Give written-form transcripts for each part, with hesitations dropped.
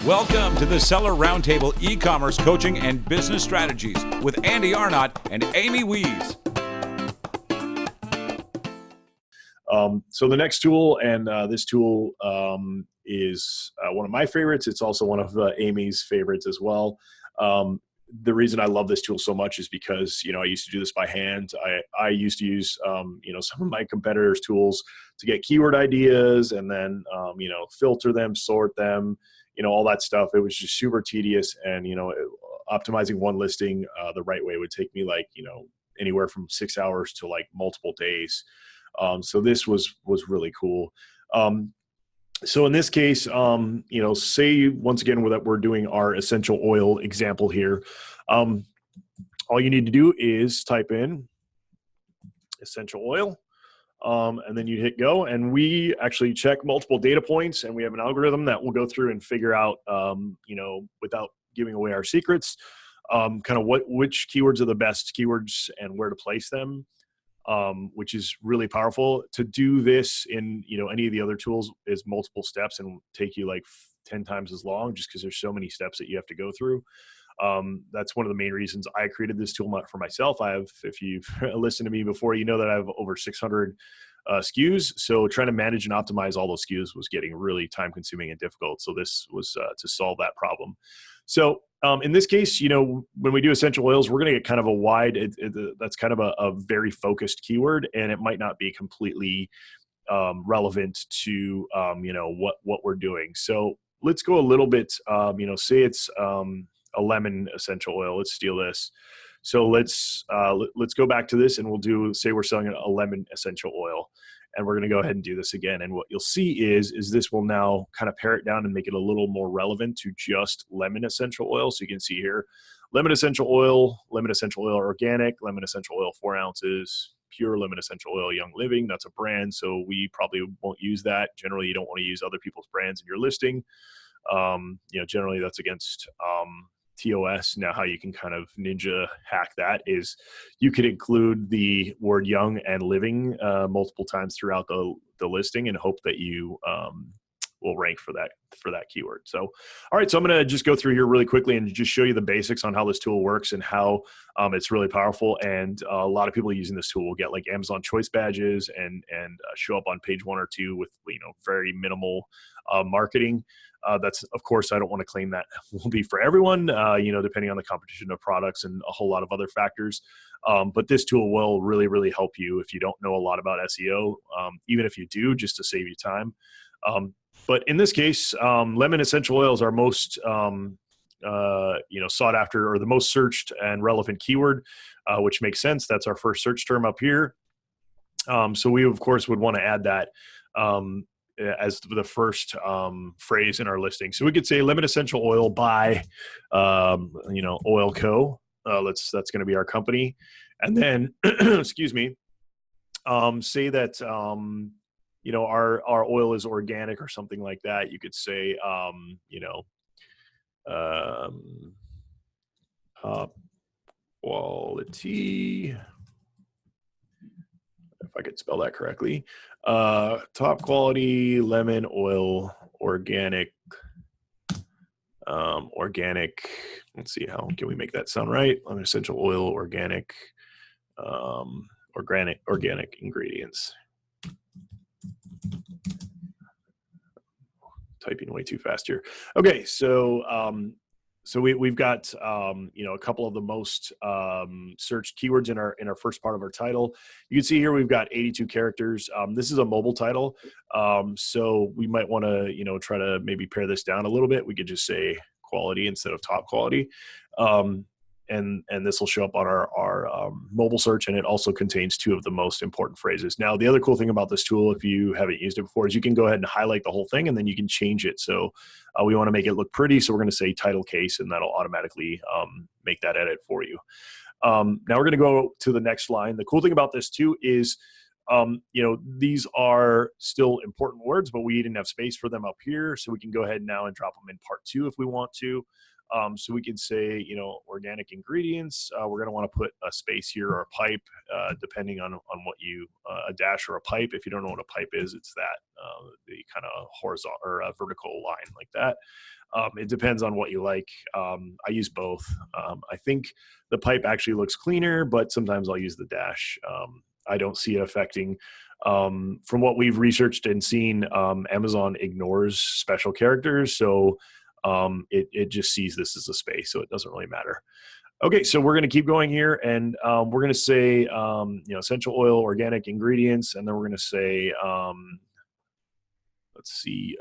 Welcome to the Seller Roundtable e-commerce coaching and business strategies with Andy Arnott and Amy Wees. So the next tool, and this tool is one of my favorites. It's also one of Amy's favorites as well. The reason I love this tool so much is because, I used to do this by hand. I used to use, some of my competitors' tools to get keyword ideas and then, filter them, sort them, all that stuff. It was just super tedious. And, optimizing one listing the right way would take me anywhere from 6 hours to multiple days. So this was really cool. So in this case, say once again that we're doing our essential oil example here. All you need to do is type in essential oil, and then you hit go. And we actually check multiple data points, and we have an algorithm that will go through and figure out, without giving away our secrets, which keywords are the best keywords and where to place them. Which is really powerful. To do this in any of the other tools is multiple steps and take you 10 times as long, just because there's so many steps that you have to go through. That's one of the main reasons I created this tool for myself. If you've listened to me before, you know that I have over 600 SKUs. So trying to manage and optimize all those SKUs was getting really time consuming and difficult. So this was to solve that problem. So in this case, when we do essential oils, we're going to get kind of a wide, that's kind of a very focused keyword, and it might not be completely relevant to, what we're doing. So let's go a little bit, say it's a lemon essential oil. Let's steal this. So let's go back to this, and we'll say we're selling a lemon essential oil. And we're going to go ahead and do this again. And what you'll see is this will now kind of pare it down and make it a little more relevant to just lemon essential oil. So you can see here, lemon essential oil organic, lemon essential oil 4 ounces, pure lemon essential oil Young Living. That's a brand, so we probably won't use that. Generally, you don't want to use other people's brands in your listing. Generally that's against TOS. Now, how you can kind of ninja hack that is you could include the word young and living multiple times throughout the listing and hope that you will rank for that keyword. So, all right, so I'm going to just go through here really quickly and just show you the basics on how this tool works and how it's really powerful. And a lot of people using this tool will get Amazon choice badges and show up on page 1 or 2 with very minimal marketing. That's, of course, I don't want to claim that will be for everyone, depending on the competition of products and a whole lot of other factors. But this tool will really, really help you if you don't know a lot about SEO, even if you do, just to save you time. But in this case, lemon essential oil is our most, sought after or the most searched and relevant keyword, which makes sense. That's our first search term up here. So we, of course, would want to add that as the first phrase in our listing. So we could say lemon essential oil by, Oil Co. That's going to be our company. And then, excuse me, say that, our oil is organic or something like that. You could say, top quality, if I could spell that correctly, top quality lemon oil, organic, let's see, how can we make that sound right? Lemon essential oil, organic ingredients. Typing way too fast here. Okay, so we've got a couple of the most searched keywords in our first part of our title. You can see here we've got 82 characters. This is a mobile title, so we might want to try to maybe pare this down a little bit. We could just say quality instead of top quality. And this will show up on our mobile search, and it also contains 2 of the most important phrases. Now, the other cool thing about this tool, if you haven't used it before, is you can go ahead and highlight the whole thing, and then you can change it. So we want to make it look pretty, so we're going to say title case, and that'll automatically make that edit for you. Now we're going to go to the next line. The cool thing about this too is, these are still important words, but we didn't have space for them up here, so we can go ahead now and drop them in part 2 if we want to. So we could say, you know, organic ingredients. We're going to want to put a space here or a pipe, depending on what you, a dash or a pipe. If you don't know what a pipe is, it's that, the kind of horizontal or a vertical line like that. It depends on what you like. I use both. I think the pipe actually looks cleaner, but sometimes I'll use the dash. I don't see it affecting. From what we've researched and seen, Amazon ignores special characters, so it just sees this as a space, so it doesn't really matter. Okay, so we're going to keep going here, and we're going to say, you know, essential oil, organic ingredients, and then we're going to say, let's see,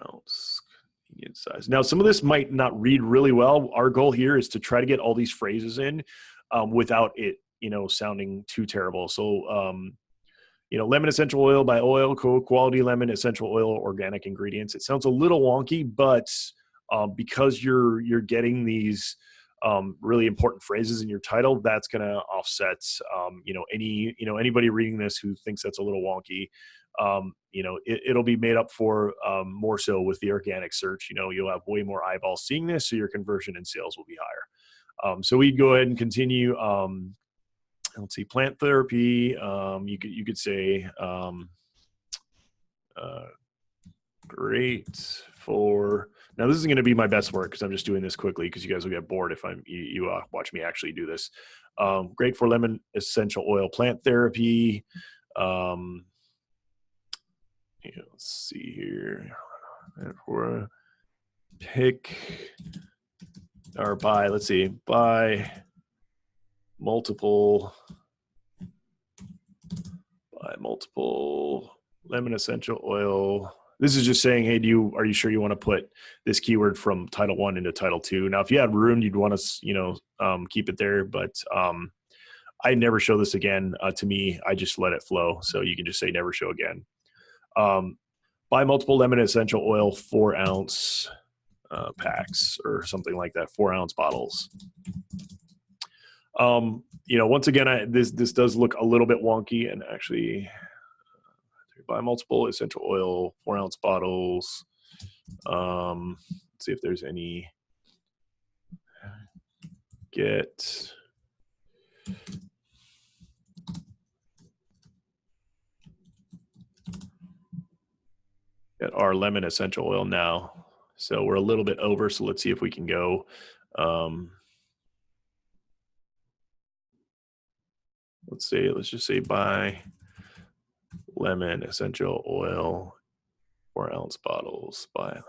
ounce convenient size. Now, some of this might not read really well. Our goal here is to try to get all these phrases in without it, you know, sounding too terrible. So, you know, lemon essential oil by Oil Co. Quality lemon essential oil, organic ingredients. It sounds a little wonky, but because you're getting these really important phrases in your title, that's going to offset, you know, anybody reading this who thinks that's a little wonky. You know, it'll be made up for more so with the organic search. You know, you'll have way more eyeballs seeing this, so your conversion and sales will be higher. So we'd go ahead and continue. Let's see, plant therapy. You could say great for. Now this is going to be my best work because I'm just doing this quickly because you guys will get bored if you watch me actually do this. Great for lemon essential oil plant therapy. Yeah, let's see here. And for pick or buy, let's see, buy multiple lemon essential oil. This is just saying, hey, are you sure you want to put this keyword from title 1 into title 2? Now, if you had room, you'd want to, you know, keep it there, but I never show this again. To me, I just let it flow. So you can just say never show again. Buy multiple lemon essential oil 4-ounce packs or something like that, 4-ounce bottles. You know, once again, this does look a little bit wonky, and actually buy multiple essential oil 4-ounce bottles. Let's see if there's any. Get our lemon essential oil now. So we're a little bit over, so let's see if we can go. Let's just say buy lemon essential oil 4-ounce bottles. Buy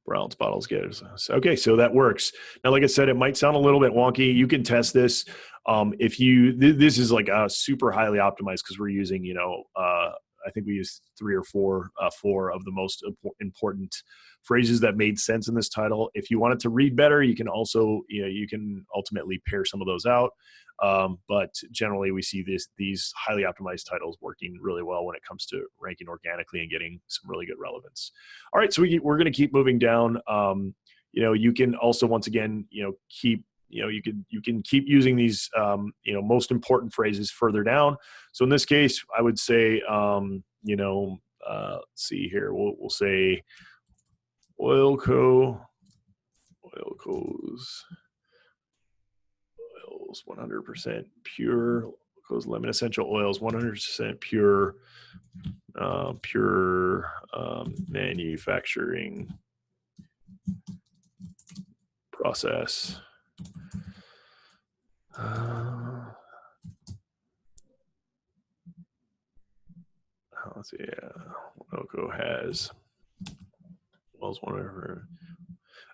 4-ounce bottles. Get it. Okay, so that works. Now, like I said, it might sound a little bit wonky. You can test this. This is like super highly optimized because we're using, you know, I think we used 3 or 4 of the most important phrases that made sense in this title. If you want it to read better, you can also, you know, you can ultimately pare some of those out. But generally, we see these highly optimized titles working really well when it comes to ranking organically and getting some really good relevance. All right, so we're going to keep moving down. You know, you can also, once again, you know, you can keep using these, you know, most important phrases further down. So in this case, I would say, you know, let's see here. We'll say Oil Co. Oil Co's oils 100% pure. Co's lemon essential oils 100% pure. Pure manufacturing process. Let's see. Oilco has wells whatever.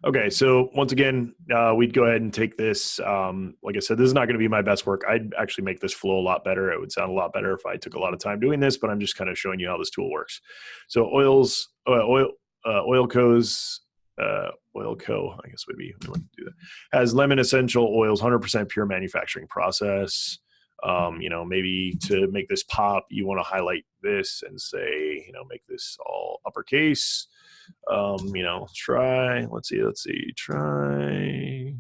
Okay, so once again, we'd go ahead and take this. Like I said, this is not going to be my best work. I'd actually make this flow a lot better. It would sound a lot better if I took a lot of time doing this, but I'm just kind of showing you how this tool works. So Oilco's Oil Co. I guess we want to do that. Has lemon essential oils, 100% pure manufacturing process. You know, maybe to make this pop, you want to highlight this and say, you know, make this all uppercase. You know, let's see, try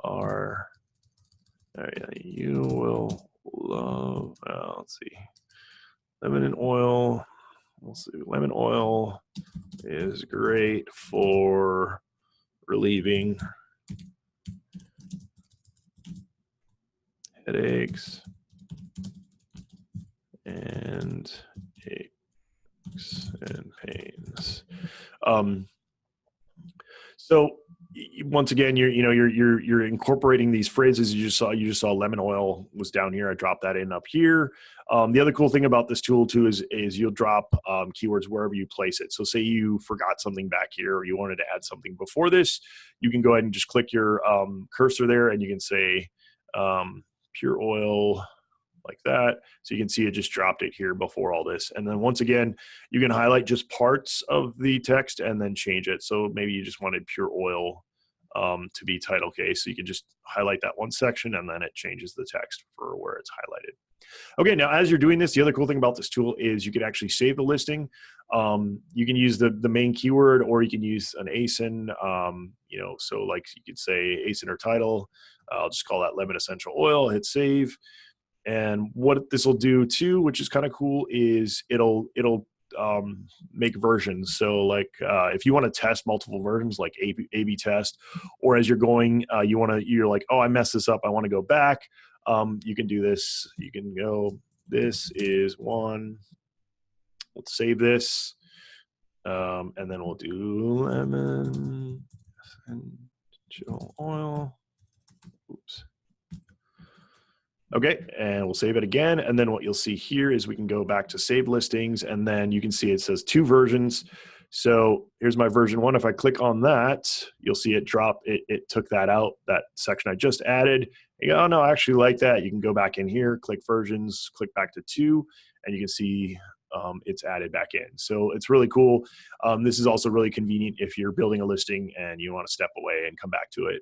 our, you will love, let's see, lemon and oil we'll see. Lemon oil is great for relieving headaches and aches and pains. So once again, you're incorporating these phrases. You just saw lemon oil was down here. I dropped that in up here. The other cool thing about this tool too is you'll drop keywords wherever you place it. So say you forgot something back here, or you wanted to add something before this, you can go ahead and just click your cursor there, and you can say pure oil, like that. So you can see it just dropped it here before all this. And then once again, you can highlight just parts of the text and then change it. So maybe you just wanted pure oil to be title case. So you can just highlight that one section, and then it changes the text for where it's highlighted. Okay, now as you're doing this, the other cool thing about this tool is you can actually save the listing. You can use the main keyword, or you can use an ASIN, so like you could say ASIN or title. I'll just call that lemon essential oil, hit save. And what this will do too, which is kind of cool, is it'll make versions. So like if you want to test multiple versions, like A/B test, or as you're going, you're like, oh, I messed this up, I want to go back. You can do this. You can go, this is one. Let's save this, and then we'll do lemon essential oil. Oops. Okay, and we'll save it again. And then what you'll see here is we can go back to save listings, and then you can see it says 2 versions. So here's my version 1. If I click on that, you'll see it drop. It took that out, that section I just added. You go, oh no, I actually like that. You can go back in here, click versions, click back to 2, and you can see it's added back in. So it's really cool. This is also really convenient if you're building a listing and you want to step away and come back to it.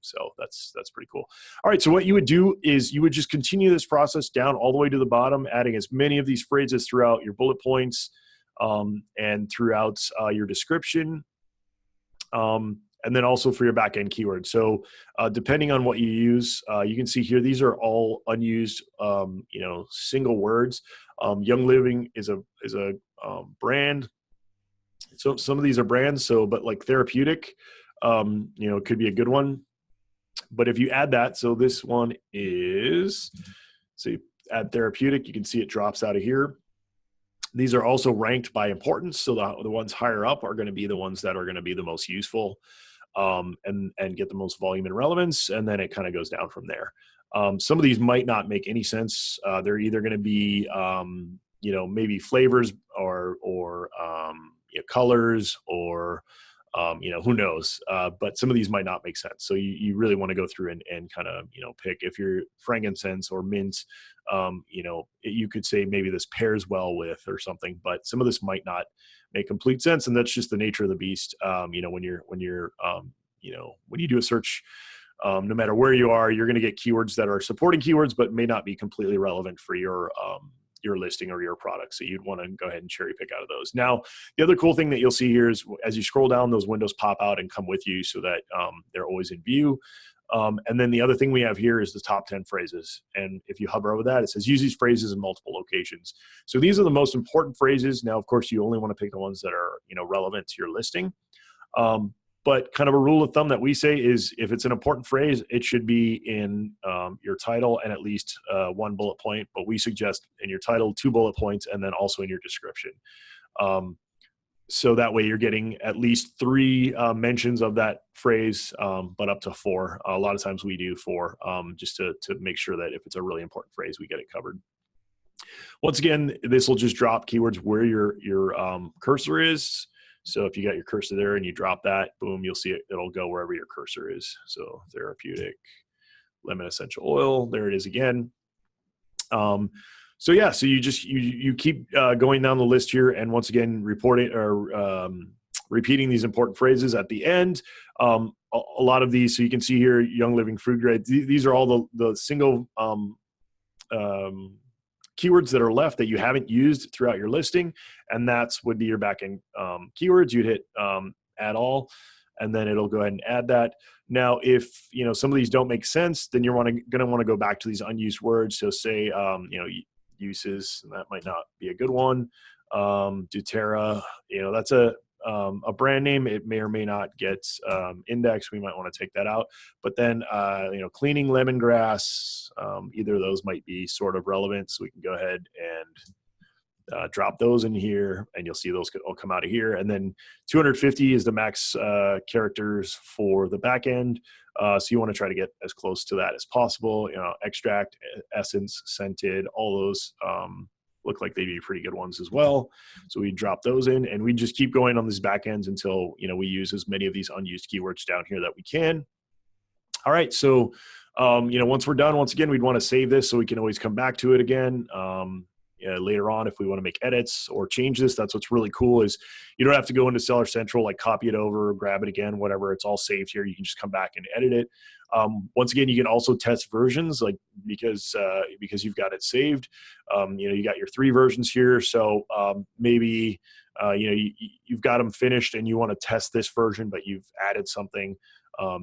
So that's pretty cool. All right, so what you would do is you would just continue this process down all the way to the bottom, adding as many of these phrases throughout your bullet points and throughout your description. And then also for your backend keywords. So depending on what you use, you can see here, these are all unused, single words. Young Living is a brand. So some of these are brands. So, but like therapeutic, could be a good one. But if you add that, so this one is, so you add therapeutic, you can see it drops out of here. These are also ranked by importance. So the ones higher up are going to be the ones that are going to be the most useful and get the most volume and relevance. And then it kind of goes down from there. Some of these might not make any sense. They're either going to be, maybe flavors or colors or, who knows, but some of these might not make sense. So you really want to go through and kind of, pick. If you're frankincense or mint, you could say maybe this pairs well with or something, but some of this might not make complete sense. And that's just the nature of the beast. When you do a search, no matter where you are, you're going to get keywords that are supporting keywords, but may not be completely relevant for your listing or your product. So you'd want to go ahead and cherry pick out of those. Now, the other cool thing that you'll see here is as you scroll down, those windows pop out and come with you so that they're always in view. And then the other thing we have here is the top 10 phrases. And if you hover over that, it says use these phrases in multiple locations. So these are the most important phrases. Now, of course, you only want to pick the ones that are, relevant to your listing. But kind of a rule of thumb that we say is if it's an important phrase, it should be in your title and at least 1 bullet point. But we suggest in your title, 2 bullet points, and then also in your description. So that way you're getting at least 3 mentions of that phrase, but up to 4. A lot of times we do 4 just to make sure that if it's a really important phrase, we get it covered. Once again, this will just drop keywords where your cursor is. So if you got your cursor there and you drop that, boom, you'll see it. It'll go wherever your cursor is. So therapeutic, lemon essential oil. There it is again. So yeah, so you keep going down the list here, and once again, repeating these important phrases at the end. A lot of these, so you can see here, Young Living Food Grade. These are all the single keywords that are left that you haven't used throughout your listing, and that's would be your backend keywords. You'd hit add all, and then it'll go ahead and add that. Now, if some of these don't make sense, then you're going to want to go back to these unused words. So say uses, and that might not be a good one. doTERRA, that's a brand name. It may or may not get indexed. We might want to take that out. But then, cleaning lemongrass, either of those might be sort of relevant. So we can go ahead and drop those in here, and you'll see those could all come out of here. And then 250 is the max characters for the back end. So you want to try to get as close to that as possible. Extract, essence, scented, all those look like they'd be pretty good ones as well. So we drop those in, and we just keep going on these back ends until, we use as many of these unused keywords down here that we can. All right. So, once we're done, once again, we'd want to save this so we can always come back to it again. Later on, if we want to make edits or change this. That's what's really cool is you don't have to go into Seller Central, like copy it over, grab it again, whatever. It's all saved here. You can just come back and edit it. Once again, you can also test versions, like because you've got it saved. You got your 3 versions here. So maybe you've got them finished and you want to test this version, but you've added something.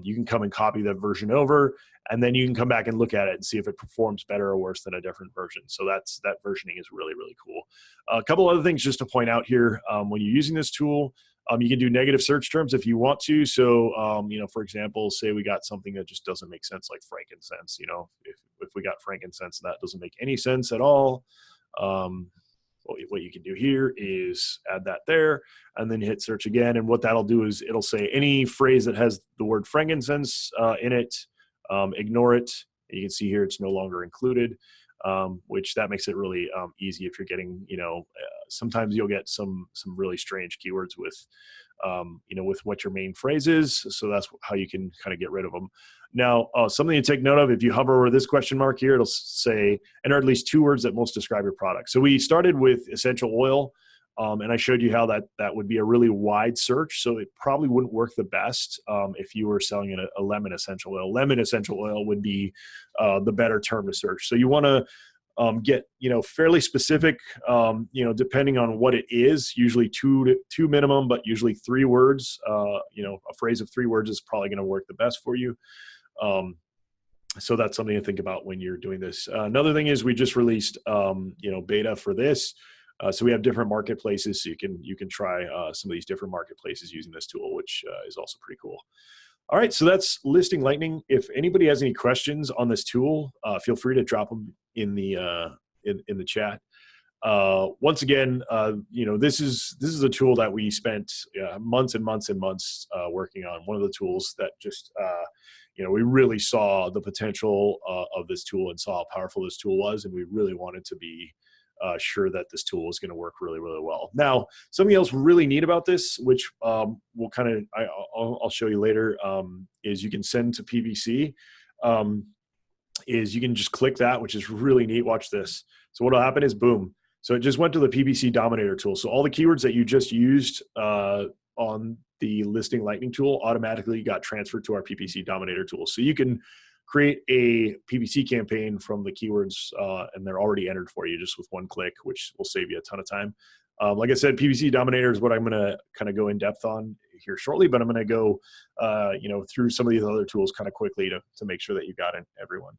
You can come and copy that version over, and then you can come back and look at it and see if it performs better or worse than a different version. So that versioning is really, really cool. A couple other things just to point out here. When you're using this tool, you can do negative search terms if you want to. So, for example, say we got something that just doesn't make sense, like frankincense. If we got frankincense and that doesn't make any sense at all, what you can do here is add that there, and then hit search again. And what that'll do is it'll say any phrase that has the word frankincense in it, ignore it. You can see here it's no longer included, which that makes it really easy if you're getting, sometimes you'll get some really strange keywords with, with what your main phrase is. So that's how you can kind of get rid of them. Now, something to take note of, if you hover over this question mark here, it'll say, enter at least 2 words that most describe your product. So we started with essential oil, and I showed you how that would be a really wide search. So it probably wouldn't work the best if you were selling a lemon essential oil. Lemon essential oil would be the better term to search. So you want to get, fairly specific, depending on what it is, usually two minimum, but usually 3 words. A phrase of 3 words is probably going to work the best for you. So that's something to think about when you're doing this. Another thing is we just released, beta for this. So we have different marketplaces. So you can try some of these different marketplaces using this tool, which is also pretty cool. All right, so that's Listing Lightning. If anybody has any questions on this tool, feel free to drop them in the chat. Once again, this is a tool that we spent months and months and months working on. One of the tools that just we really saw the potential of this tool and saw how powerful this tool was, and we really wanted to be sure that this tool is going to work really, really well. Now, something else really neat about this, which I'll show you later, is you can send to PPC. Is you can just click that, which is really neat. Watch this. So what'll happen is, boom. So it just went to the PPC Dominator tool. So all the keywords that you just used on the Listing Lightning tool automatically got transferred to our PPC Dominator tool. So you can create a PPC campaign from the keywords, and they're already entered for you just with one click, which will save you a ton of time. Like I said, PPC Dominator is what I'm going to kind of go in depth on here shortly, but I'm going to go, through some of these other tools kind of quickly to make sure that you got everyone.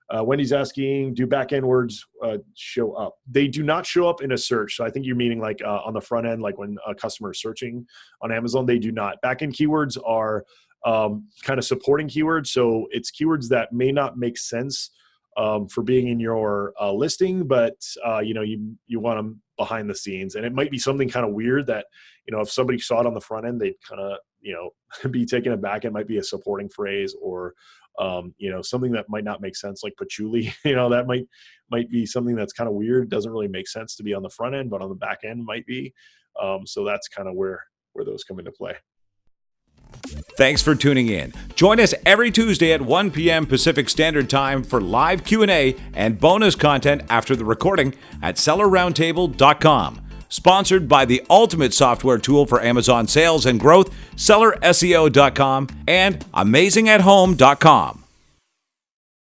Wendy's asking, do backend words show up? They do not show up in a search. So I think you're meaning like on the front end, like when a customer is searching on Amazon, they do not. Backend keywords are kind of supporting keywords. So it's keywords that may not make sense for being in your listing, but you want them behind the scenes. And it might be something kind of weird that, if somebody saw it on the front end, they'd kind of, be taken aback. It might be a supporting phrase or, something that might not make sense, like patchouli. That might be something that's kind of weird. Doesn't really make sense to be on the front end, but on the back end might be. So that's kind of where those come into play. Thanks for tuning in. Join us every Tuesday at 1 p.m. Pacific Standard Time for live Q&A and bonus content after the recording at sellerroundtable.com. Sponsored by the ultimate software tool for Amazon sales and growth, sellerseo.com and amazingathome.com.